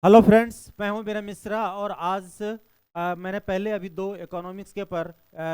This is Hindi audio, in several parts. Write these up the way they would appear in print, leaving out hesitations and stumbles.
हेलो फ्रेंड्स, मैं हूं बीरा मिश्रा और आज मैंने पहले अभी दो इकोनॉमिक्स के पर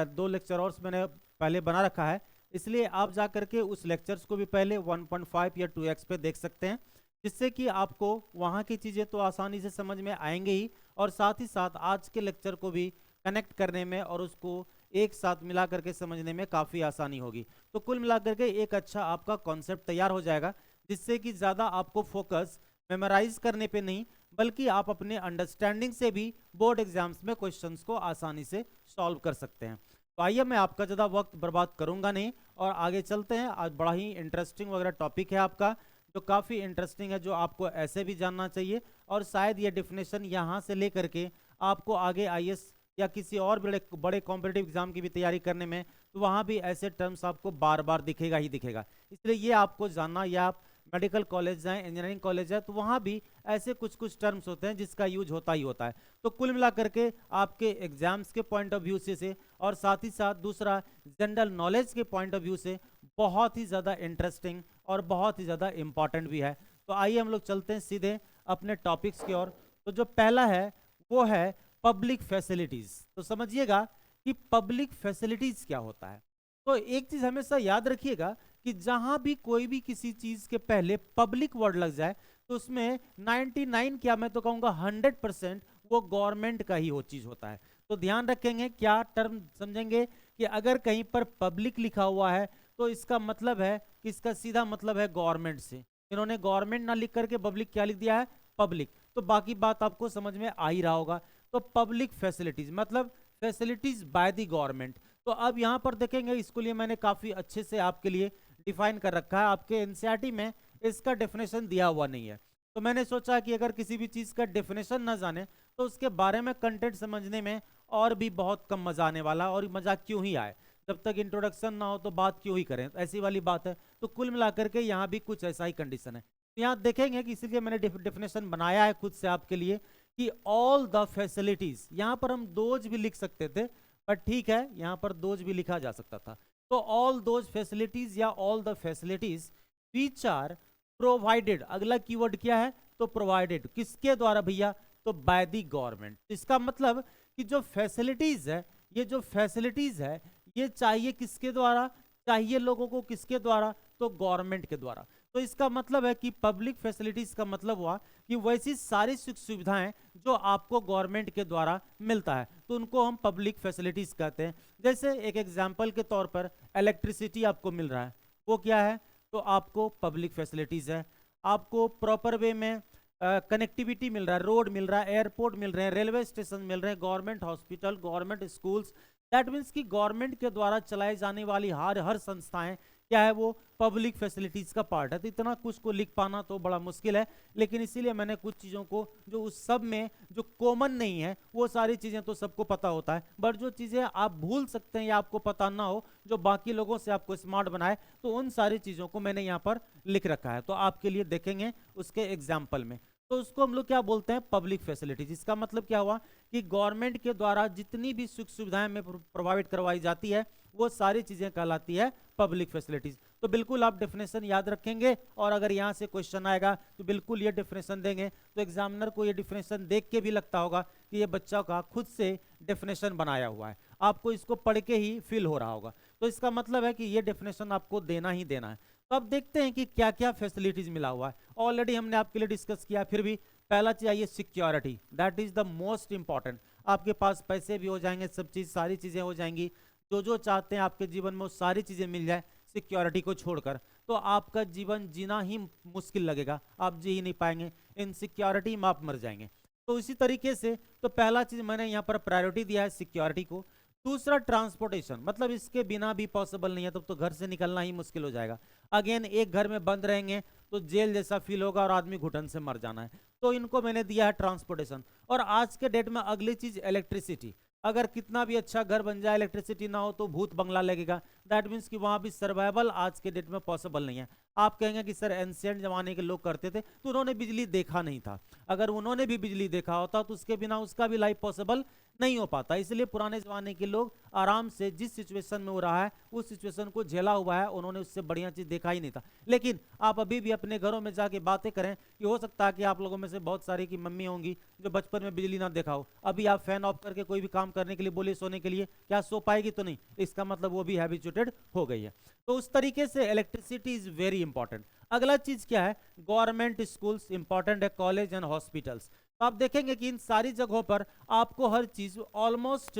दो लेक्चर और मैंने पहले बना रखा है। इसलिए आप जा करके उस लेक्चर्स को भी पहले 1.5 या 2x पे देख सकते हैं, जिससे कि आपको वहाँ की चीज़ें तो आसानी से समझ में आएंगे ही, और साथ ही साथ आज के लेक्चर को भी कनेक्ट करने में और उसको एक साथ मिला करके समझने में काफ़ी आसानी होगी। तो कुल मिला करके एक अच्छा आपका कॉन्सेप्ट तैयार हो जाएगा, जिससे कि ज़्यादा आपको फोकस मेमोराइज करने पे नहीं, बल्कि आप अपने अंडरस्टैंडिंग से भी बोर्ड एग्जाम्स में क्वेश्चंस को आसानी से सॉल्व कर सकते हैं। तो आइए, मैं आपका ज़्यादा वक्त बर्बाद करूंगा नहीं और आगे चलते हैं। आज बड़ा ही इंटरेस्टिंग वगैरह टॉपिक है आपका, जो काफ़ी इंटरेस्टिंग है, जो आपको ऐसे भी जानना चाहिए, और शायद ये डिफिनेशन यहाँ से लेकर के आपको आगे आईएएस या किसी और बड़े बड़े कॉम्पिटिटिव एग्जाम की भी तैयारी करने में, तो वहाँ भी ऐसे टर्म्स आपको बार बार दिखेगा ही दिखेगा। इसलिए ये आपको जानना, या आप मेडिकल कॉलेज जाएं, इंजीनियरिंग कॉलेज जाए, तो वहाँ भी ऐसे कुछ कुछ टर्म्स होते हैं जिसका यूज होता ही होता है। तो कुल मिला करके आपके एग्जाम्स के पॉइंट ऑफ व्यू से और साथ ही साथ दूसरा जनरल नॉलेज के पॉइंट ऑफ व्यू से बहुत ही ज़्यादा इंटरेस्टिंग और बहुत ही ज़्यादा इंपॉर्टेंट भी है। तो आइए हम लोग चलते हैं सीधे अपने टॉपिक्स की ओर। तो जो पहला है वो है पब्लिक फैसिलिटीज़। तो समझिएगा कि पब्लिक फैसिलिटीज़ क्या होता है। तो एक चीज़ हमेशा याद रखिएगा कि जहां भी कोई भी किसी चीज के पहले पब्लिक वर्ड लग जाए, तो उसमें 99 क्या, मैं तो कहूंगा 100% वो गवर्नमेंट का ही वो चीज होता है। तो ध्यान रखेंगे, क्या टर्म समझेंगे कि अगर कहीं पर पब्लिक लिखा हुआ है तो इसका मतलब है कि इसका सीधा मतलब है गवर्नमेंट से। इन्होंने गवर्नमेंट ना लिख करके पब्लिक क्या लिख दिया है, पब्लिक। तो बाकी बात आपको समझ में आ ही रहा होगा। तो पब्लिक फैसिलिटीज मतलब फैसिलिटीज बाय द गवर्नमेंट। तो अब यहां पर देखेंगे, इसके लिए मैंने काफी अच्छे से आपके लिए डिफाइन कर रखा है। आपके एनसीईआरटी में इसका डेफिनेशन दिया हुआ नहीं है, तो मैंने सोचा कि अगर किसी भी चीज का डेफिनेशन ना जाने तो उसके बारे में कंटेंट समझने में और भी बहुत कम मजा आने वाला, और मजा क्यों ही आए, जब तक इंट्रोडक्शन ना हो तो बात क्यों ही करें, ऐसी वाली बात है। तो कुल मिलाकर के यहाँ भी कुछ ऐसा ही कंडीशन है। तो यहाँ देखेंगे कि इसीलिए मैंने डेफिनेशन बनाया है खुद से आपके लिए कि ऑल द फैसिलिटीज, यहाँ पर हम दोज भी लिख सकते थे, पर ठीक है, यहाँ पर दोज भी लिखा जा सकता था। तो ऑल दोज फैसिलिटीज या all the facilities which are provided, अगला कीवर्ड क्या है, तो प्रोवाइडेड किसके द्वारा भैया, तो बाय द गवर्नमेंट। इसका मतलब कि जो फैसिलिटीज है, ये जो फैसिलिटीज है ये चाहिए किसके द्वारा, चाहिए लोगों को किसके द्वारा, तो गवर्नमेंट के द्वारा। तो इसका मतलब है कि पब्लिक फैसिलिटीज का मतलब हुआ कि वैसी सारी सुख सुविधाएं जो आपको गवर्नमेंट के द्वारा मिलता है, तो उनको हम पब्लिक फैसिलिटीज कहते हैं। जैसे एक एग्जांपल के तौर पर इलेक्ट्रिसिटी आपको मिल रहा है, वो क्या है, तो आपको पब्लिक फैसिलिटीज है। आपको प्रॉपर वे में कनेक्टिविटी मिल रहा है, रोड मिल रहा है, एयरपोर्ट मिल रहे हैं, रेलवे स्टेशन मिल रहे हैं, government hospital, government schools. That means कि गवर्नमेंट के द्वारा चलाई जाने वाली हर हर संस्थाएं क्या है, वो पब्लिक फैसिलिटीज का पार्ट है। तो इतना कुछ को लिख पाना तो बड़ा मुश्किल है, लेकिन इसीलिए मैंने कुछ चीज़ों को जो उस सब में जो कॉमन नहीं है, वो सारी चीज़ें तो सबको पता होता है, बट जो चीज़ें आप भूल सकते हैं या आपको पता ना हो, जो बाकी लोगों से आपको स्मार्ट बनाए, तो उन सारी चीज़ों को मैंने यहाँ पर लिख रखा है। तो आपके लिए देखेंगे उसके एग्जाम्पल में। तो उसको हम लोग क्या बोलते हैं, पब्लिक फैसिलिटीज। इसका मतलब क्या हुआ कि गवर्नमेंट के द्वारा जितनी भी सुख सुविधाएं में प्रोवाइड करवाई जाती है, वो सारी चीजें कहलाती है पब्लिक फैसिलिटीज। तो बिल्कुल आप डेफिनेशन याद रखेंगे, और अगर यहां से क्वेश्चन आएगा तो बिल्कुल ये डेफिनेशन देंगे। तो एग्जामिनर को ये डेफिनेशन देख के भी लगता होगा कि ये बच्चा का खुद से डेफिनेशन बनाया हुआ है, आपको इसको पढ़ के ही फील हो रहा होगा। तो इसका मतलब है कि ये डेफिनेशन आपको देना ही देना है। तो अब देखते हैं कि क्या क्या फैसिलिटीज मिला हुआ है। ऑलरेडी हमने आपके लिए डिस्कस किया, फिर भी पहला चाहिए security, that is the most important. आपके पास पैसे भी हो जाएंगे, सब चीज सारी चीजें हो जाएंगी, जो जो चाहते हैं आपके जीवन में वो सारी चीजें मिल जाए सिक्योरिटी को छोड़कर, तो आपका जीवन जीना ही मुश्किल लगेगा, आप जी ही नहीं पाएंगे, इनसिक्योरिटी में आप मर जाएंगे। तो इसी तरीके से तो पहला चीज मैंने यहाँ पर प्रायोरिटी दिया है सिक्योरिटी को। दूसरा ट्रांसपोर्टेशन, मतलब इसके बिना भी पॉसिबल नहीं है, तब तो घर से निकलना ही मुश्किल हो जाएगा। अगेन एक घर में बंद रहेंगे तो जेल जैसा फील होगा और आदमी घुटन से मर जाना है। तो इनको मैंने दिया है ट्रांसपोर्टेशन। और आज के डेट में अगली चीज इलेक्ट्रिसिटी। अगर कितना भी अच्छा घर बन जाए, इलेक्ट्रिसिटी ना हो तो भूत बंगला लगेगा। दैट मीन्स कि वहां भी सर्वाइवल आज के डेट में पॉसिबल नहीं है। आप कहेंगे कि सर एंशिएंट जमाने के लोग करते थे, तो उन्होंने बिजली देखा नहीं था। अगर उन्होंने भी बिजली देखा होता तो उसके बिना उसका भी लाइफ पॉसिबल नहीं हो पाता। इसलिए पुराने जमाने के लोग आराम से जिस सिचुएशन में हो रहा है उस सिचुएशन को झेला हुआ है, उन्होंने उससे बढ़िया चीज देखा ही नहीं था। लेकिन आप अभी भी अपने घरों में जाके बातें करें कि हो सकता है कि आप लोगों में से बहुत सारी की मम्मी होंगी जो बचपन में बिजली ना देखा हो, अभी आप फैन ऑफ करके कोई भी काम करने के लिए बोले सोने के लिए, क्या सो पाएगी? तो नहीं। इसका मतलब वो भी हैबिचुएटेड हो गई है। तो उस तरीके से इलेक्ट्रिसिटी इज वेरी इंपॉर्टेंट। अगला चीज क्या है? गवर्नमेंट स्कूल्स इंपॉर्टेंट है, कॉलेज एंड हॉस्पिटल्स। तो आप देखेंगे कि इन सारी जगहों पर आपको हर चीज ऑलमोस्ट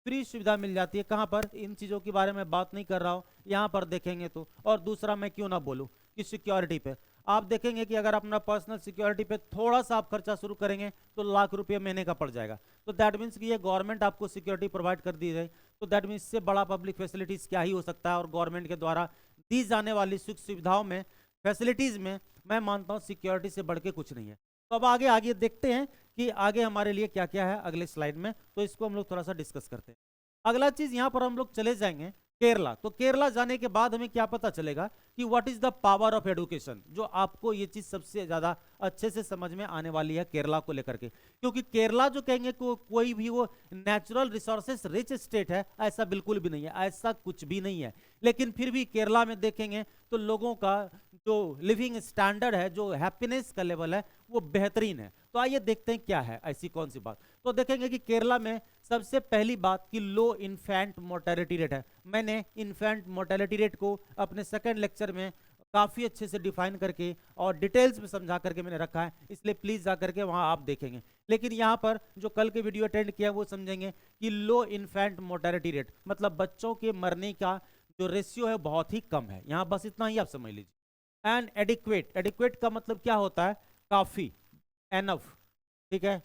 फ्री सुविधा मिल जाती है। कहां पर? इन चीजों के बारे में बात नहीं कर रहा हूं, यहां पर देखेंगे तो। और दूसरा मैं क्यों ना बोलूं कि सिक्योरिटी पे आप देखेंगे कि अगर अपना पर्सनल सिक्योरिटी पे थोड़ा सा आप खर्चा शुरू करेंगे तो लाख रुपए महीने का पड़ जाएगा। तो दैट मीन्स कि ये गवर्नमेंट आपको सिक्योरिटी प्रोवाइड कर दी जाए, तो दैट मीन्स इससे बड़ा पब्लिक फैसिलिटीज क्या ही हो सकता है। और गवर्नमेंट के द्वारा दी जाने वाली सुख सुविधाओं में, फैसिलिटीज में, मैं मानता हूं सिक्योरिटी से बढ़ के कुछ नहीं है। तो अब आगे आगे देखते हैं कि आगे हमारे लिए क्या क्या है अगले स्लाइड में, तो इसको हम लोग थोड़ा सा डिस्कस करते हैं। अगला चीज यहां पर हम लोग चले जाएंगे केरला। तो केरला जाने के बाद हमें क्या पता चलेगा कि what is the power of education. जो आपको ये चीज सबसे ज्यादा अच्छे से समझ में आने वाली है केरला को लेकर के, क्योंकि केरला जो कहेंगे कोई भी वो नेचुरल रिसोर्सेस रिच स्टेट है, ऐसा बिल्कुल भी नहीं है, ऐसा कुछ भी नहीं है। लेकिन फिर भी केरला में देखेंगे तो लोगों का जो लिविंग स्टैंडर्ड है, जो हैप्पीनेस का लेवल है, वो बेहतरीन है। तो आइए देखते हैं क्या है ऐसी कौन सी बात। तो देखेंगे कि केरला में सबसे पहली बात कि लो इन्फेंट मोर्टेलिटी रेट है। मैंने इन्फेंट मोर्टेलिटी रेट को अपने सेकंड लेक्चर में काफी अच्छे से डिफाइन करके और डिटेल्स में समझा करके मैंने रखा है, इसलिए प्लीज जा करके वहां आप देखेंगे। लेकिन यहाँ पर जो कल के वीडियो अटेंड किया वो समझेंगे कि लो इन्फेंट मोर्टेलिटी रेट मतलब बच्चों के मरने का जो रेशियो है बहुत ही कम है। यहाँ बस इतना ही आप समझ लीजिए। एंड एडिक्वेट, एडिक्वेट का मतलब क्या होता है? काफी, एनफ, ठीक है,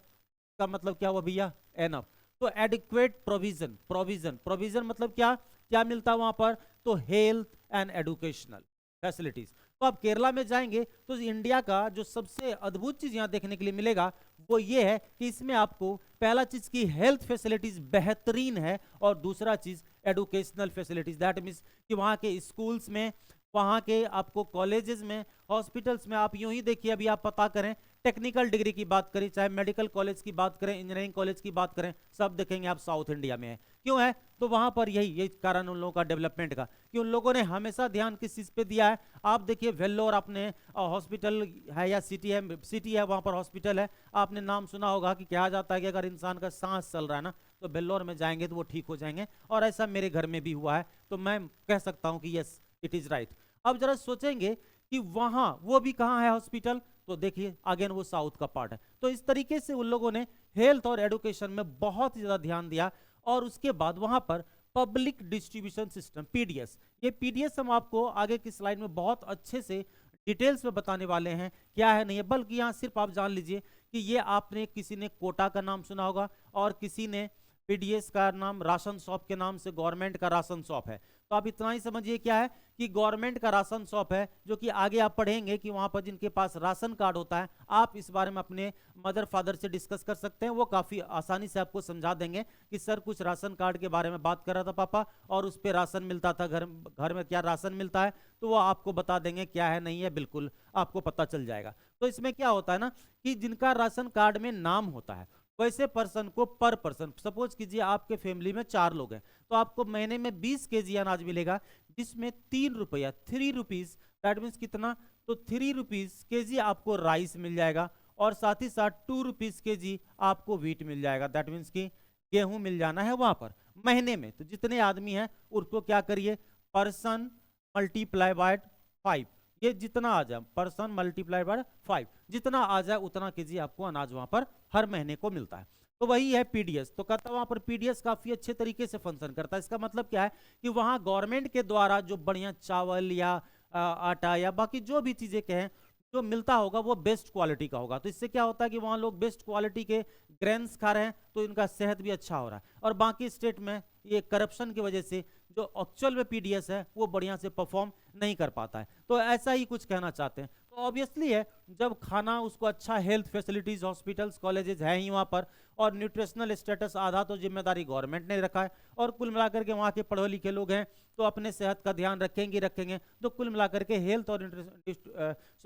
का मतलब क्या हुआ भैया? एनफ। तो एडिक्वेट प्रोविजन, प्रोविजन मतलब क्या क्या मिलता है वहां पर? तो हेल्थ एंड एजुकेशनल फैसिलिटीज। तो आप केरला में जाएंगे तो इंडिया का जो सबसे अद्भुत चीज यहां देखने के लिए मिलेगा वो ये है कि इसमें आपको पहला चीज की हेल्थ फैसिलिटीज बेहतरीन है, और दूसरा चीज एजुकेशनल फैसिलिटीज। दैट मीन्स कि वहां के स्कूल्स में, वहां के आपको कॉलेजेस में, हॉस्पिटल्स में, आप यूं ही देखिए अभी आप पता करें टेक्निकल डिग्री की बात करें, चाहे मेडिकल कॉलेज की बात करें, इंजीनियरिंग कॉलेज की बात करें, सब देखेंगे आप साउथ इंडिया में है। क्यों है? तो वहां पर यही कारण उन लोगों का डेवलपमेंट का, कि उन लोगों ने हमेशा ध्यान किस चीज पे दिया है। आप देखिए वेल्लोर, आपने हॉस्पिटल है या सिटी है वहां पर हॉस्पिटल है, आपने नाम सुना होगा कि कहा जाता है कि अगर इंसान का सांस चल रहा है ना तो वेल्लोर में जाएंगे तो वो ठीक हो जाएंगे। और ऐसा मेरे घर में भी हुआ है, तो मैं कह सकता हूं कि यस इट इज राइट। अब जरा सोचेंगे कि वहां वो भी कहां है हॉस्पिटल, तो देखिए अगेन वो साउथ का पार्ट है। तो इस तरीके से उन लोगों ने हेल्थ और एजुकेशन में बहुत ही ज्यादा ध्यान दिया। और उसके बाद वहां पर पब्लिक डिस्ट्रीब्यूशन सिस्टम, पीडीएस, ये पीडीएस हम आपको आगे की स्लाइड में बहुत अच्छे से डिटेल्स में बताने वाले हैं क्या है नहीं है। बल्कि यहां सिर्फ आप जान लीजिए कि ये आपने किसी ने कोटा का नाम सुना होगा और किसी ने पीडीएस का नाम राशन शॉप के नाम से, गवर्नमेंट का राशन शॉप है। तो आप इतना ही समझिए क्या है कि गवर्नमेंट का राशन शॉप है, जो कि आगे आप पढ़ेंगे कि वहां पर जिनके पास राशन कार्ड होता है, आप इस बारे में अपने मदर फादर से डिस्कस कर सकते हैं। वो काफी आसानी से आपको समझा देंगे कि सर कुछ राशन कार्ड के बारे में बात कर रहा था पापा, और उस पर राशन मिलता था, घर में क्या राशन मिलता है, तो वो आपको बता देंगे क्या है नहीं है, बिल्कुल आपको पता चल जाएगा। तो इसमें क्या होता है ना कि जिनका राशन कार्ड में नाम होता है वैसे पर्सन को पर पर्सन, सपोज कीजिए आपके फैमिली में 4 लोग हैं, तो आपको महीने में 20 केजी अनाज मिलेगा, जिसमें 3 रुपया, 3 रुपीज, दैट मीन्स कितना? तो 3 रुपीज केजी आपको राइस मिल जाएगा, और साथ ही साथ 2 रुपीज केजी आपको व्हीट मिल जाएगा। दैट मीन्स कि गेहूं मिल जाना है वहां पर महीने में। तो जितने आदमी हैं उसको क्या करिए, पर्सन मल्टीप्लाई बाय 5, ये जितना आ जाए पर्सन मल्टीप्लाई बाय 5, जितना आ जाए उतना केजी आपको अनाज वहां पर हर महीने को मिलता है। तो वही है पीडीएस। तो कहता वहां पर पीडीएस काफी अच्छे तरीके से फंक्शन करता है। इसका मतलब क्या है कि वहां गवर्नमेंट के द्वारा जो बढ़िया चावल या आटा या बाकी जो भी चीजें कहें जो मिलता होगा वो बेस्ट क्वालिटी का होगा। तो इससे क्या होता है कि वहां लोग बेस्ट क्वालिटी के ग्रेन्स खा रहे हैं, तो इनका सेहत भी अच्छा हो रहा है। और बाकी स्टेट में ये करप्शन की वजह से जो एक्चुअल में पीडीएस है वो बढ़िया से परफॉर्म नहीं कर पाता है। तो ऐसा ही कुछ कहना चाहते हैं। तो ऑब्वियसली है जब खाना उसको अच्छा, हेल्थ फैसिलिटीज, हॉस्पिटल्स, कॉलेजेस है ही वहां पर, और न्यूट्रिशनल स्टेटस आधा तो जिम्मेदारी गवर्नमेंट ने रखा है, और कुल मिलाकर के वहां के पढ़े लिखे लोग हैं तो अपने सेहत का ध्यान रखेंगे। तो कुल मिलाकर के हेल्थ और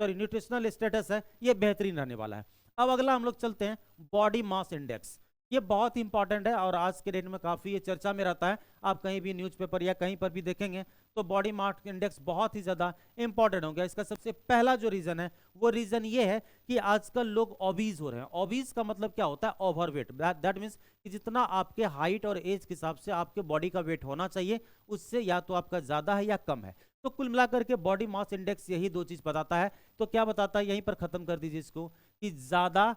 न्यूट्रिशनल स्टेटस है ये बेहतरीन रहने वाला है। अब अगला हम लोग चलते हैं बॉडी मास इंडेक्स। ये बहुत इंपॉर्टेंट है और आज के डेट में काफी ये चर्चा में रहता है। आप कहीं भी न्यूज़पेपर या कहीं पर भी देखेंगे तो बॉडी मास इंडेक्स बहुत ही ज्यादा इंपॉर्टेंट हो गया। इसका सबसे पहला जो रीजन है वो रीजन ये है कि आजकल लोग ओबीज हो रहे हैं। ओबीज का मतलब क्या होता है? ओवरवेट। दैट मीन्स कि जितना आपके हाइट और एज के हिसाब से आपके बॉडी का वेट होना चाहिए उससे या तो आपका ज्यादा है या कम है। तो कुल मिलाकर के बॉडी मास इंडेक्स यही दो चीज बताता है। तो क्या बताता है, यहीं पर खत्म कर दीजिए इसको, कि ज्यादा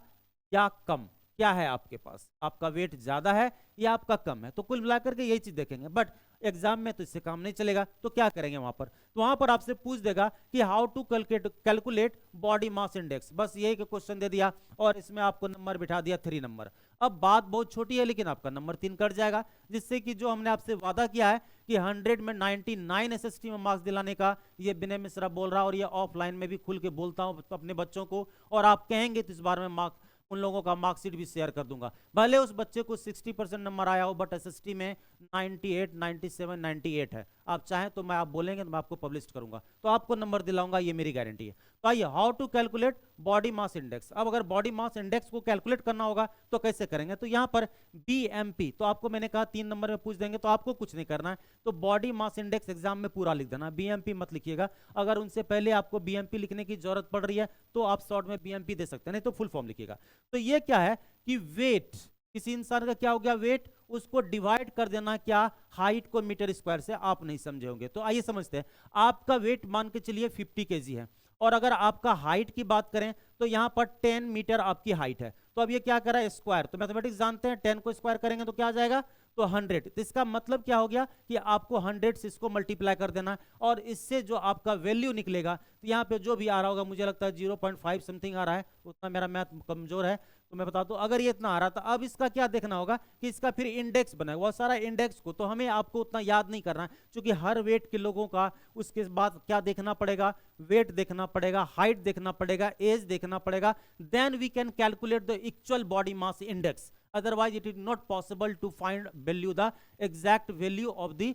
या कम क्या है आपके पास, आपका वेट ज्यादा है या आपका कम है। तो कुल मिलाकर के यही चीज देखेंगे। बट एग्जाम में तो इससे काम नहीं चलेगा, तो क्या करेंगे वहां पर? तो वहां पर आपसे पूछ देगा कि how to calculate body mass index, बस यही क्वेश्चन दे दिया और इसमें आपको नंबर बिठा दिया 3 नंबर। अब बात बहुत छोटी है लेकिन आपका नंबर 3 कट जाएगा, जिससे कि जो हमने आपसे वादा किया है कि 100 में 99 एसएसटी में मार्क्स दिलाने का, ये विनय मिश्रा बोल रहा, और ये ऑफलाइन में भी खुल के बोलता हूं अपने बच्चों को, और आप कहेंगे तो इस बार में मार्क उन लोगों का मार्कशीट भी शेयर कर दूंगा। भले उस बच्चे को 60% नंबर आया हो बट एसएसटी में 98, 97, 98 है। आप चाहें तो मैं, आप बोलेंगे तो मैं आपको पब्लिश करूंगा, तो आपको नंबर दिलाऊंगा, ये मेरी गारंटी है। तो आइए, how to calculate body mass index. अब अगर बॉडी मास इंडेक्स को कैलकुलेट करना होगा तो कैसे करेंगे? तो यहां पर बीएमपी, तो आपको मैंने कहा 3 नंबर में पूछ देंगे तो आपको कुछ नहीं करना है, तो बॉडी मास इंडेक्स एग्जाम में पूरा लिख देना, बीएमपी मत लिखिएगा। अगर उनसे पहले आपको बीएमपी लिखने की जरूरत पड़ रही है तो आप शॉर्ट में बीएमपी दे सकते हैं, नहीं तो फुल फॉर्म लिखिएगा। तो ये क्या है कि वेट, किसी इंसान का क्या हो गया वेट, उसको डिवाइड कर देना क्या, हाइट को मीटर स्क्वायर से। आप नहीं समझे होंगे तो आइए समझते हैं। आपका वेट मान के चलिए 50 केजी है, और अगर आपका हाइट की बात करें तो यहां पर 10 मीटर आपकी हाइट है। तो अब ये क्या करा है, स्क्वायर। तो मैथमेटिक्स जानते हैं 10 को स्क्वायर करेंगे तो क्या आ जाएगा, तो 100। तो इसका मतलब क्या हो गया कि आपको 100 से इसको मल्टीप्लाई कर देना है, और इससे जो आपका वैल्यू निकलेगा, तो यहाँ पे जो भी आ रहा होगा, मुझे लगता है 0.5 समथिंग आ रहा है, उतना मेरा मैथ कमजोर है तो मैं बता दूं, अगर ये इतना आ रहा था, अब इसका क्या देखना होगा कि इसका फिर इंडेक्स बनेगा, वो सारा इंडेक्स को तो हमें आपको उतना याद नहीं करना है, क्योंकि हर वेट के लोगों का उसके बाद क्या देखना पड़ेगा, वेट देखना पड़ेगा, हाइट देखना पड़ेगा, एज देखना पड़ेगा, then we can calculate the actual body mass index. Otherwise it is not possible to find value, the exact value of the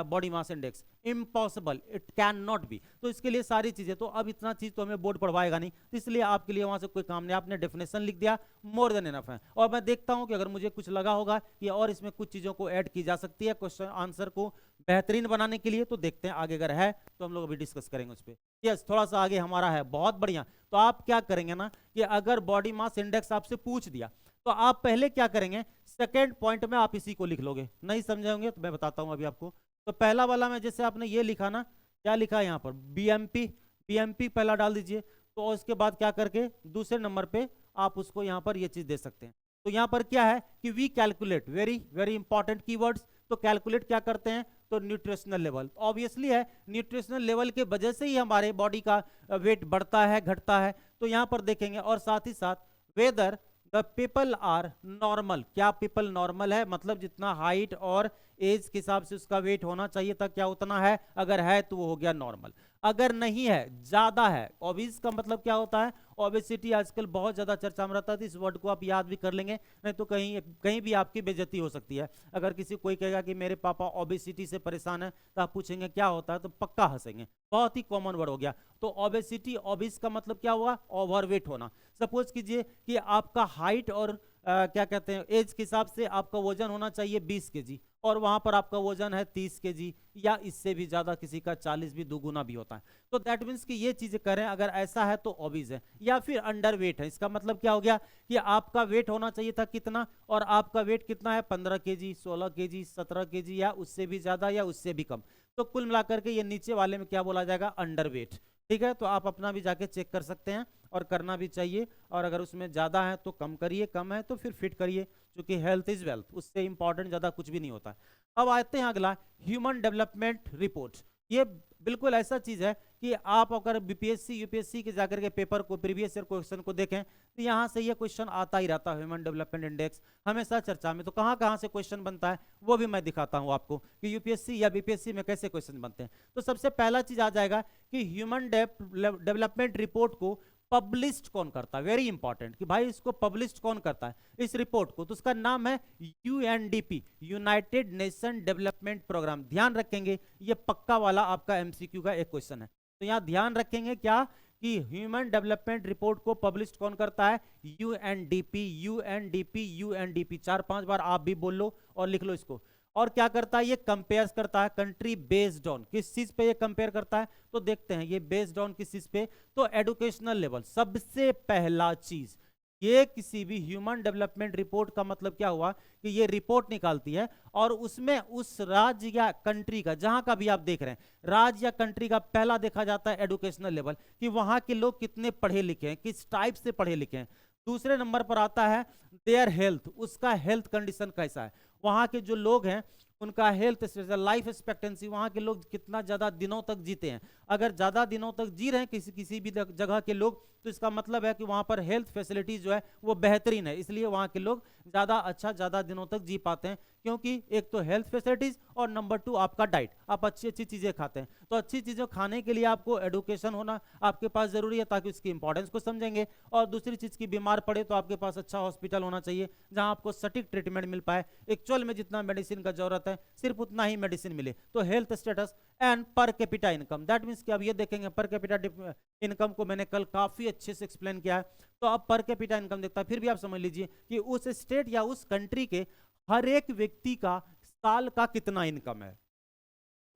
body mass index, impossible, it cannot be। तो इसके लिए सारी चीजें, तो अब इतना चीज तो हमें बोर्ड पढ़वाएगा नहीं, तो इसलिए आपके लिए वहां से कोई काम नहीं, आपने डेफिनेशन लिख दिया, मोर देन इनफ है। और मैं देखता हूं कि अगर मुझे कुछ लगा होगा कि और इसमें कुछ चीजों को ऐड की जा सकती है क्वेश्चन आंसर को बेहतरीन बनाने के लिए, तो देखते हैं आगे अगर है तो हम लोग अभी डिस्कस करेंगे उस पर। यस, थोड़ा सा आगे हमारा है, बहुत बढ़िया। तो आप क्या करेंगे ना कि अगर बॉडी मास इंडेक्स आपसे पूछ दिया तो आप पहले क्या करेंगे, सेकेंड पॉइंट में आप इसी को लिख लोगे। नहीं समझे होंगे तो मैं बताता हूं अभी आपको। तो पहला वाला में जैसे आपने ये लिखा ना, क्या लिखा यहां पर, बीएमपी, बीएमपी पहला डाल दीजिए। तो उसके बाद क्या करके दूसरे नंबर पे आप उसको यहां पर ये चीज दे सकते हैं। तो यहां पर क्या है कि we calculate, very very important keywords. तो कैलकुलेट क्या करते हैं, तो न्यूट्रिशनल लेवल, ऑब्वियसली है न्यूट्रिशनल लेवल के वजह से ही हमारे बॉडी का वेट बढ़ता है घटता है। तो यहां पर देखेंगे, और साथ ही साथ whether the people are normal, क्या पीपल नॉर्मल है, मतलब जितना हाइट और एज के हिसाब से उसका वेट होना चाहिए था क्या उतना है, अगर है तो वो हो गया नॉर्मल, अगर नहीं है ज्यादा है। ओबीज का मतलब क्या होता है, ओबेसिटी आजकल बहुत ज्यादा चर्चा में रहता है, तो इस वर्ड को आप याद भी कर लेंगे, नहीं तो कहीं कहीं भी आपकी बेइज्जती हो सकती है। अगर किसी कोई कहेगा कि मेरे पापा ओबेसिटी से परेशान है, तो आप पूछेंगे क्या होता है, तो पक्का हंसेंगे, बहुत ही कॉमन वर्ड हो गया। तो ओबेसिटी, ओबीज का मतलब क्या हुआ, ओवरवेट होना। सपोज कीजिए कि आपका हाइट और क्या कहते हैं एज के हिसाब से आपका वजन होना चाहिए 20 केजी, और वहां पर आपका वजन है 30 केजी या इससे भी ज्यादा, किसी का 40 भी, दुगुना भी होता है। तो दैट मीन्स कि ये चीजें करें, अगर ऐसा है तो ओबीज है, या फिर अंडर वेट है। इसका मतलब क्या हो गया कि आपका वेट होना चाहिए था कितना, और आपका वेट कितना है, 15 केजी, 16 केजी, 17 केजी, या उससे भी ज्यादा या उससे भी कम। तो कुल मिलाकर के ये नीचे वाले में क्या बोला जाएगा, अंडर वेट। ठीक है, तो आप अपना भी जाके चेक कर सकते हैं और करना भी चाहिए, और अगर उसमें ज्यादा है तो कम करिए, कम है तो फिर फिट करिए, क्योंकि हेल्थ इज वेल्थ, उससे इंपॉर्टेंट ज्यादा कुछ भी नहीं होता। अब आते हैं अगला, ह्यूमन डेवलपमेंट रिपोर्ट। ये बिल्कुल ऐसा चीज है कि आप अगर बीपीएससी यूपीएससी के जाकर के पेपर को, प्रीवियस ईयर क्वेश्चन को देखें तो यहाँ से ये क्वेश्चन आता ही रहता है, ह्यूमन डेवलपमेंट इंडेक्स हमेशा चर्चा में। तो कहाँ कहाँ से क्वेश्चन बनता है वो भी मैं दिखाता हूँ आपको कि यूपीएससी या बीपीएससी में कैसे क्वेश्चन बनते हैं। तो सबसे पहला चीज आ जाएगा कि ह्यूमन डेवलपमेंट रिपोर्ट को पब्लिश्ड कौन करता है, वेरी इंपॉर्टेंट कि भाई इसको पब्लिश्ड कौन करता है इस रिपोर्ट को, तो उसका नाम है UNDP, United Nation Development programme. ध्यान रखेंगे ये पक्का वाला आपका एमसीक्यू का एक क्वेश्चन है, तो यहां ध्यान रखेंगे क्या कि ह्यूमन डेवलपमेंट रिपोर्ट को पब्लिश कौन करता है? UNDP, UNDP, UNDP. 4-5 बार आप भी बोल लो और लिख लो इसको। और क्या करता है? ये कंपेयर करता है कंट्री बेस्ड ऑन, किस चीज पे ये कंपेयर करता है? तो देखते हैं ये बेस्ड ऑन किस चीज पे। तो एजुकेशनल लेवल सबसे पहला चीज। ये किसी भी ह्यूमन डेवलपमेंट रिपोर्ट का मतलब क्या हुआ कि ये रिपोर्ट निकालती है और उसमें उस राज्य या कंट्री का, जहां का भी आप देख रहे हैं राज्य या कंट्री का, पहला देखा जाता है एजुकेशनल लेवल, कि वहां के लोग कितने पढ़े लिखे हैं, किस टाइप से पढ़े लिखे हैं। दूसरे नंबर पर आता है देयर हेल्थ, उसका हेल्थ कंडीशन कैसा है, वहां के जो लोग हैं उनका हेल्थ, लाइफ एक्सपेक्टेंसी, वहां के लोग कितना ज्यादा दिनों तक जीते हैं। अगर ज्यादा दिनों तक जी रहे हैं किसी भी जगह के लोग, तो इसका मतलब है कि वहां पर हेल्थ फैसिलिटीज जो है वो बेहतरीन है, इसलिए वहां के लोग ज्यादा दिनों तक जी पाते हैं। क्योंकि एक तो हेल्थ फैसिलिटीज और नंबर 2 आपका डाइट, आप अच्छी अच्छी चीजें खाते हैं। तो अच्छी चीजें खाने के लिए आपको एडुकेशन होना आपके पास जरूरी है, ताकि उसकी इंपॉर्टेंस को समझेंगे। और दूसरी चीज की बीमार पड़े तो आपके पास अच्छा हॉस्पिटल होना चाहिए, जहां आपको सटीक ट्रीटमेंट मिल पाए, एक्चुअल में जितना मेडिसिन का जरूरत है सिर्फ उतना ही मेडिसिन मिले। तो health status and per capita income, that means कि अब ये देखेंगे पर कैपिटा इनकम को मैंने कल काफी अच्छे से एक्सप्लेन किया है। तो अब पर कैपिटा इनकम देखता है, फिर भी आप समझ लीजिए कि उस स्टेट या उस कंट्री के हर एक व्यक्ति का साल का कितना इनकम है,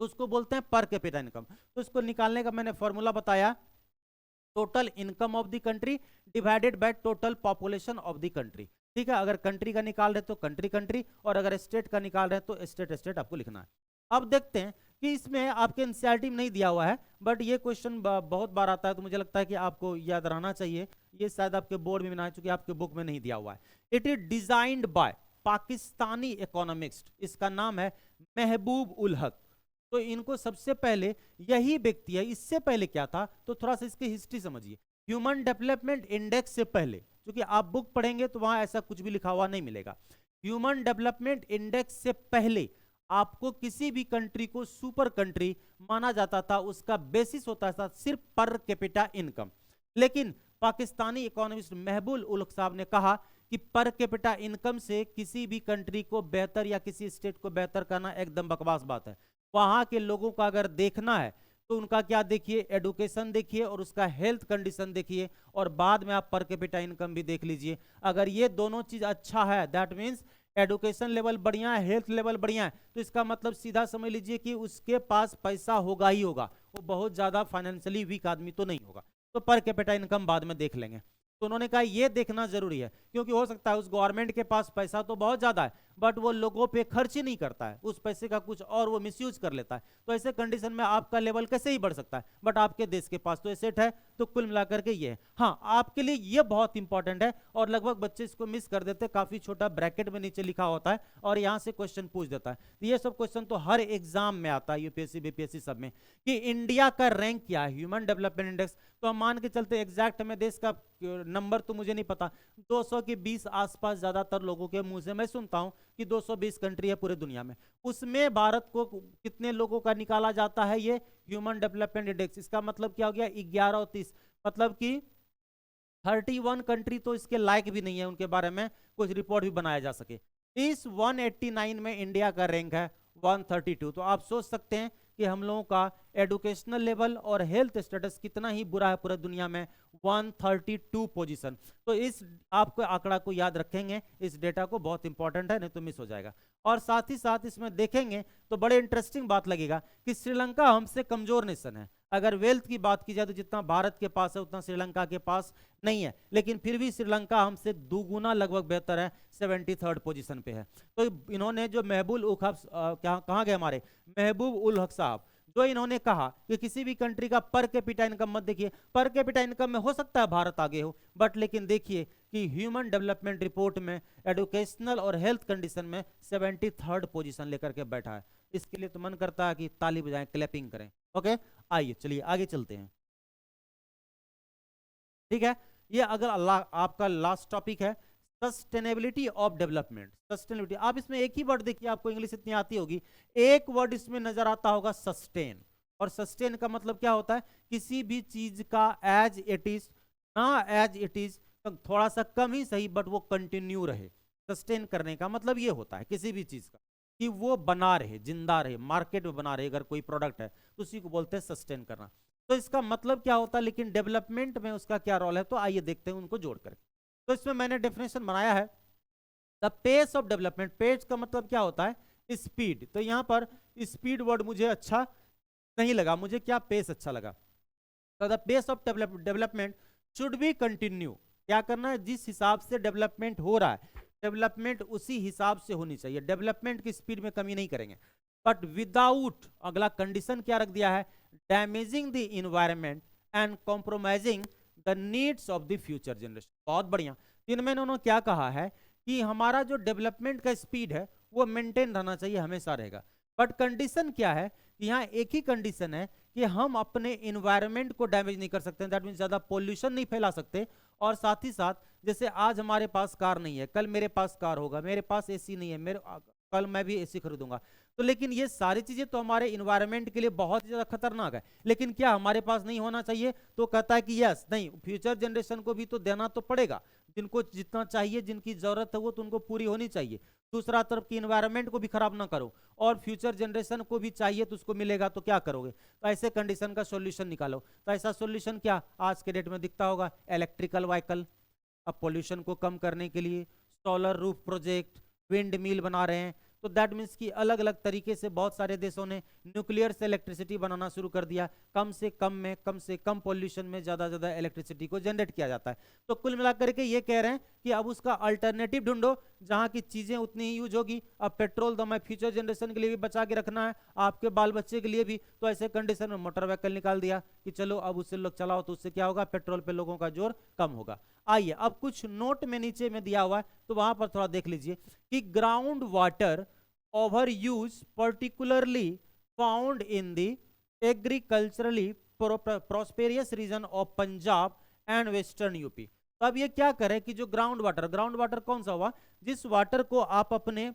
तो उसको बोलते हैं पर कैपिटा इनकम। तो इसको निकालने का मैंने फॉर्मूला बताया, total income of the country divided by total population of the country. ठीक है, अगर कंट्री का निकाल रहे तो कंट्री कंट्री, और अगर स्टेट का निकाल रहे तो स्टेट स्टेट आपको लिखना है। अब देखते हैं कि इसमें आपके एनसीईआरटी में नहीं दिया हुआ है, बट ये क्वेश्चन बहुत बार आता है, तो मुझे लगता है कि आपको याद रहना चाहिए। ये शायद आपके बोर्ड में ना, चूंकि आपके बुक में नहीं दिया हुआ है। It is designed bye Pakistani economist, इसका नाम है महबूब उल हक। तो इनको सबसे पहले यही व्यक्ति है, इससे पहले क्या था तो थोड़ा सा इसकी हिस्ट्री समझिए। ह्यूमन डेवलपमेंट इंडेक्स से पहले, क्योंकि आप बुक पढ़ेंगे तो वहां ऐसा कुछ भी लिखा हुआ नहीं मिलेगा, ह्यूमन डेवलपमेंट इंडेक्स से पहले आपको किसी भी कंट्री को सुपर कंट्री माना जाता था, उसका बेसिस होता था सिर्फ पर कैपिटा इनकम। लेकिन पाकिस्तानी इकोनॉमिस्ट महबूब उल हक साहब ने कहा कि पर कैपिटा इनकम से किसी भी कंट्री को बेहतर या किसी स्टेट को बेहतर करना एकदम बकवास बात है। वहां के लोगों का अगर देखना है तो उनका क्या देखिए, एडुकेशन देखिए और उसका हेल्थ कंडीशन देखिए, और बाद में आप पर कैपिटा इनकम भी देख लीजिए। अगर ये दोनों चीज अच्छा है, दैट मीन्स एडुकेशन लेवल बढ़िया है, हेल्थ लेवल बढ़िया है, तो इसका मतलब सीधा समझ लीजिए कि उसके पास पैसा होगा ही होगा, वो बहुत ज्यादा फाइनेंशियली वीक आदमी तो नहीं होगा। तो पर कैपिटा इनकम बाद में देख लेंगे। तो उन्होंने कहा ये देखना जरूरी है, क्योंकि हो सकता है उस गवर्नमेंट के पास पैसा तो बहुत ज्यादा है, बट वो लोगों पे खर्च ही नहीं करता है, उस पैसे का कुछ और वो मिसयूज कर लेता है। तो ऐसे कंडीशन में आपका लेवल कैसे ही बढ़ सकता है, बट आपके देश के पास तो एसेट है। तो कुल मिलाकर के ये है। हाँ, आपके लिए ये बहुत इंपॉर्टेंट है, और लगभग बच्चे इसको मिस कर देते, काफी छोटा ब्रैकेट में नीचे लिखा होता है और यहाँ से क्वेश्चन पूछ देता है। तो ये सब क्वेश्चन तो हर एग्जाम में आता है, यूपीएससी बीपीएससी सब में, कि इंडिया का रैंक क्या है ह्यूमन डेवलपमेंट इंडेक्स। तो हम मान के चलते एग्जैक्ट में देश का नंबर तो मुझे नहीं पता, 200 के 20 आसपास ज्यादातर लोगों के मुंह से मैं सुनता हूं कि 220 कंट्री है पूरे दुनिया में, उसमें भारत को कितने लोगों का निकाला जाता है ये ह्यूमन डेवलपमेंट इंडेक्स। इसका मतलब क्या हो गया, 11 और 30, मतलब कि 31 कंट्री तो इसके लायक भी नहीं है उनके बारे में कुछ रिपोर्ट भी बनाया जा सके। इस 189 में इंडिया का रैंक है 132। तो आप सोच सकते हैं कि हम लोगों का एडुकेशनल लेवल और हेल्थ स्टेटस कितना ही बुरा है पूरे दुनिया में, 132 पोजीशन। तो इस आपको आंकड़ा को याद रखेंगे, इस डेटा को, बहुत इंपॉर्टेंट है, नहीं तो मिस हो जाएगा। और साथ ही साथ इसमें देखेंगे तो बड़े इंटरेस्टिंग बात लगेगा कि श्रीलंका हमसे कमजोर नेशन है। अगर वेल्थ की बात की जाए तो जितना भारत के पास है उतना श्रीलंका के पास नहीं है, लेकिन फिर भी श्रीलंका हमसे दुगुना लगभग बेहतर है, 73rd पोजीशन पे है। तो इन्होंने जो महबूब उल हक, कहाँ गए हमारे महबूब उल हक साहब, जो इन्होंने कहा कि किसी भी कंट्री का पर कैपिटा इनकम मत देखिए, पर कैपिटा इनकम में हो सकता है भारत आगे हो, बट लेकिन देखिए कि ह्यूमन डेवलपमेंट रिपोर्ट में एडुकेशनल और हेल्थ कंडीशन में 73rd पोजीशन लेकर के बैठा है। इसके लिए तो मन करता है कि ताली बजाएं, क्लैपिंग करें। ओके, आइए चलिए आगे चलते हैं। ठीक है, ये अगर आपका लास्ट टॉपिक है सस्टेनेबिलिटी ऑफ डेवलपमेंट। सस्टेनेबिलिटी, आप इसमें एक ही वर्ड देखिए, आपको इंग्लिश इतनी आती होगी, एक वर्ड इसमें नजर आता होगा सस्टेन। और सस्टेन का मतलब क्या होता है, किसी भी चीज का एज इट इज, ना एज इट इज, थोड़ा सा कम ही सही बट वो कंटिन्यू रहे। सस्टेन करने का मतलब ये होता है किसी भी चीज का कि वो बना रहे, जिंदा रहे, मार्केट में बना रहे। अगर कोई प्रोडक्ट है तो उसी को बोलते हैं सस्टेन करना। तो इसका मतलब क्या होता है, लेकिन डेवलपमेंट में उसका क्या रोल है, तो आइए देखते हैं उनको जोड़ करके। तो इसमें मैंने डेफिनेशन बनाया है, the pace of development. Pace का मतलब क्या होता है, स्पीड। तो यहां पर स्पीड वर्ड मुझे अच्छा नहीं लगा, मुझे क्या पेस अच्छा लगा। तो the pace of development should be continue. क्या करना है, जिस हिसाब से डेवलपमेंट हो रहा है, डेवलपमेंट उसी हिसाब से होनी चाहिए, डेवलपमेंट की स्पीड में कमी नहीं करेंगे। बट विदाउट, अगला कंडीशन क्या रख दिया है, damaging the environment and compromising the needs of the future generation. बहुत बढ़िया। इनमें उन्होंने क्या कहा है कि हमारा जो डेवलपमेंट का स्पीड है वो मेंटेन रहना चाहिए, हमेशा रहेगा। बट कंडीशन क्या है कि यहाँ एक ही कंडीशन है कि हम अपने इन्वायरमेंट को डैमेज नहीं कर सकते, दैट मीन ज्यादा पोल्यूशन नहीं फैला सकते। और साथ ही साथ जैसे आज हमारे पास कार नहीं है, कल मेरे पास कार होगा, मेरे पास एसी नहीं है, कल मैं भी एसी खरीदूंगा। तो लेकिन ये सारी चीजें तो हमारे इन्वायरमेंट के लिए बहुत ज्यादा खतरनाक है, लेकिन क्या हमारे पास नहीं होना चाहिए? तो कहता है कि यस, नहीं, फ्यूचर जनरेशन को भी तो देना तो पड़ेगा, जिनको जितना चाहिए, जिनकी जरूरत है वो तो उनको पूरी होनी चाहिए। दूसरा तरफ की इन्वायरमेंट को भी खराब ना करो, और फ्यूचर जनरेशन को भी चाहिए तो उसको मिलेगा, तो क्या करोगे? तो ऐसे कंडीशन का सॉल्यूशन निकालो। तो ऐसा सॉल्यूशन क्या आज के डेट में दिखता होगा, इलेक्ट्रिकल व्हीकल। अब पोल्यूशन को कम करने के लिए solar roof project, wind mill बना रहे हैं। तो दैट मीन्स कि अलग अलग तरीके से बहुत सारे देशों ने न्यूक्लियर से इलेक्ट्रिसिटी बनाना शुरू कर दिया, कम से कम में, कम से कम पोल्यूशन में ज्यादा ज्यादा इलेक्ट्रिसिटी को जनरेट किया जाता है। तो कुल मिलाकर के ये कह रहे हैं कि अब उसका अल्टरनेटिव ढूंढो जहां की चीजें उतनी ही यूज होगी। अब पेट्रोल तो हमें फ्यूचर जनरेशन के लिए भी बचा के रखना है, आपके बाल बच्चे के लिए भी। तो ऐसे कंडीशन में मोटर व्हीकल निकाल दिया कि चलो अब उससे लोग चलाओ, तो उससे क्या होगा, पेट्रोल पे लोगों का जोर कम होगा। आइए अब कुछ नोट में नीचे में दिया हुआ है, तो वहां पर थोड़ा देख लीजिए कि ground water over use particularly found in the agriculturally prosperous region of Punjab and western UP. तो अब ये क्या करें कि जो ग्राउंड वाटर कौन सा हुआ, जिस वाटर को आप अपने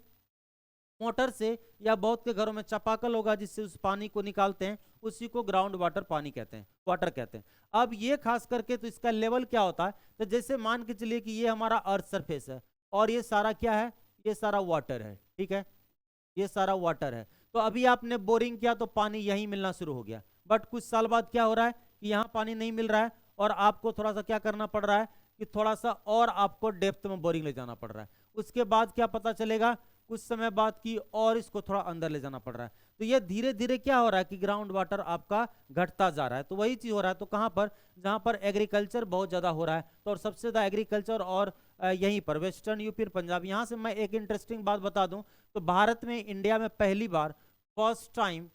मोटर से, या बहुत के घरों में चापाकल होगा जिससे उस पानी को निकालते हैं, उसी को ग्राउंड वाटर पानी कहते हैं, वाटर कहते हैं। अब ये खास करके तो इसका लेवल क्या होता है, तो जैसे मान के चलिए कि ये हमारा अर्थ सरफेस है और ये सारा क्या है, ये सारा वाटर है, ठीक है, ये सारा वाटर है। तो अभी आपने बोरिंग किया तो पानी यहीं मिलना शुरू हो गया, बट कुछ साल बाद क्या हो रहा है कि यहाँ पानी नहीं मिल रहा है, और आपको थोड़ा सा क्या करना पड़ रहा है कि थोड़ा सा और आपको डेप्थ में बोरिंग ले जाना पड़ रहा है। उसके बाद क्या पता चलेगा, कुछ समय बाद की और इसको थोड़ा अंदर ले जाना पड़ रहा है। तो ये धीरे धीरे क्या हो रहा है कि ग्राउंड वाटर आपका घटता जा रहा है। तो वही चीज हो रहा है, तो कहां पर, जहां पर एग्रीकल्चर बहुत ज्यादा हो रहा है, तो और सबसे ज्यादा एग्रीकल्चर और यहीं पर वेस्टर्न यूपी और पंजाब। यहां से मैं एक इंटरेस्टिंग बात बता दूं, तो भारत में, इंडिया में पहली बार, फर्स्ट टाइम,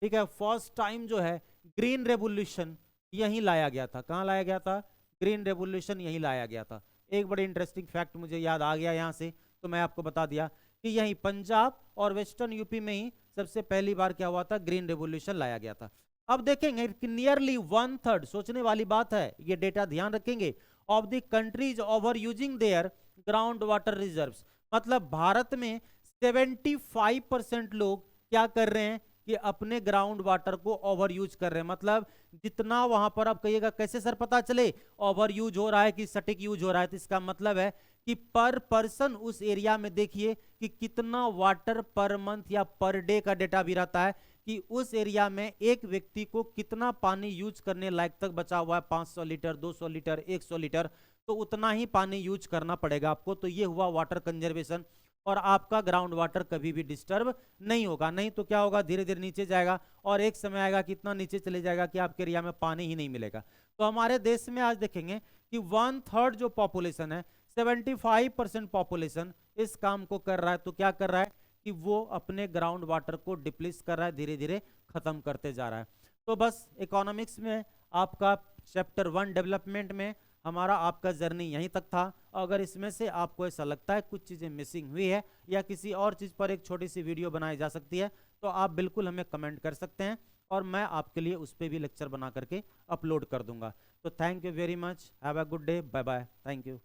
ठीक है, फर्स्ट टाइम जो है ग्रीन रेवोल्यूशन यहीं लाया गया था। कहां लाया गया था? ग्रीन रेवोल्यूशन यहीं लाया गया था। एक बड़ी इंटरेस्टिंग फैक्ट मुझे याद आ गया यहाँ से, तो मैं आपको बता दिया कि यहीं पंजाब और वेस्टर्न यूपी में ही सबसे पहली बार क्या हुआ था, ग्रीन रेवोल्यूशन लाया गया था। अब देखेंगे कि नियरली 1/3, सोचने वाली बात है, ये डेटा ध्यान रखेंगे, of the countries over using their ground water reserves. मतलब भारत में 75% लोग क्या कर रहे हैं कि अपने ग्राउंड वाटर को ओवर यूज कर रहे हैं। मतलब जितना वहां पर, आप कहिएगा कैसे सर पता चले ओवर यूज हो रहा है कि सटीक यूज हो रहा है, तो इसका मतलब है कि पर पर्सन उस एरिया में देखिए कि कितना वाटर पर मंथ या पर डे का डेटा भी रहता है कि उस एरिया में एक व्यक्ति को कितना पानी यूज करने लायक तक बचा हुआ है, 500 लीटर, 200 लीटर, 100 लीटर, तो उतना ही पानी यूज करना पड़ेगा आपको। तो ये हुआ वाटर कंजर्वेशन, और आपका ग्राउंड वाटर कभी भी डिस्टर्ब नहीं होगा। नहीं तो क्या होगा, धीरे धीरे नीचे जाएगा, और एक समय आएगा कि इतना नीचे चले जाएगा कि आपके एरिया में पानी ही नहीं मिलेगा। तो हमारे देश में आज देखेंगे कि 1/3 जो पॉपुलेशन है, 75% पॉपुलेशन इस काम को कर रहा है। तो क्या कर रहा है कि वो अपने ग्राउंड वाटर को डिप्लीस कर रहा है, धीरे धीरे खत्म करते जा रहा है। तो बस इकोनॉमिक्स में आपका चैप्टर 1 डेवलपमेंट में हमारा आपका जर्नी यहीं तक था। अगर इसमें से आपको ऐसा लगता है कुछ चीज़ें मिसिंग हुई है, या किसी और चीज़ पर एक छोटी सी वीडियो बनाई जा सकती है, तो आप बिल्कुल हमें कमेंट कर सकते हैं, और मैं आपके लिए उस पर भी लेक्चर बना करके अपलोड कर दूंगा। तो thank you very much, have a good day, bye bye, thank you.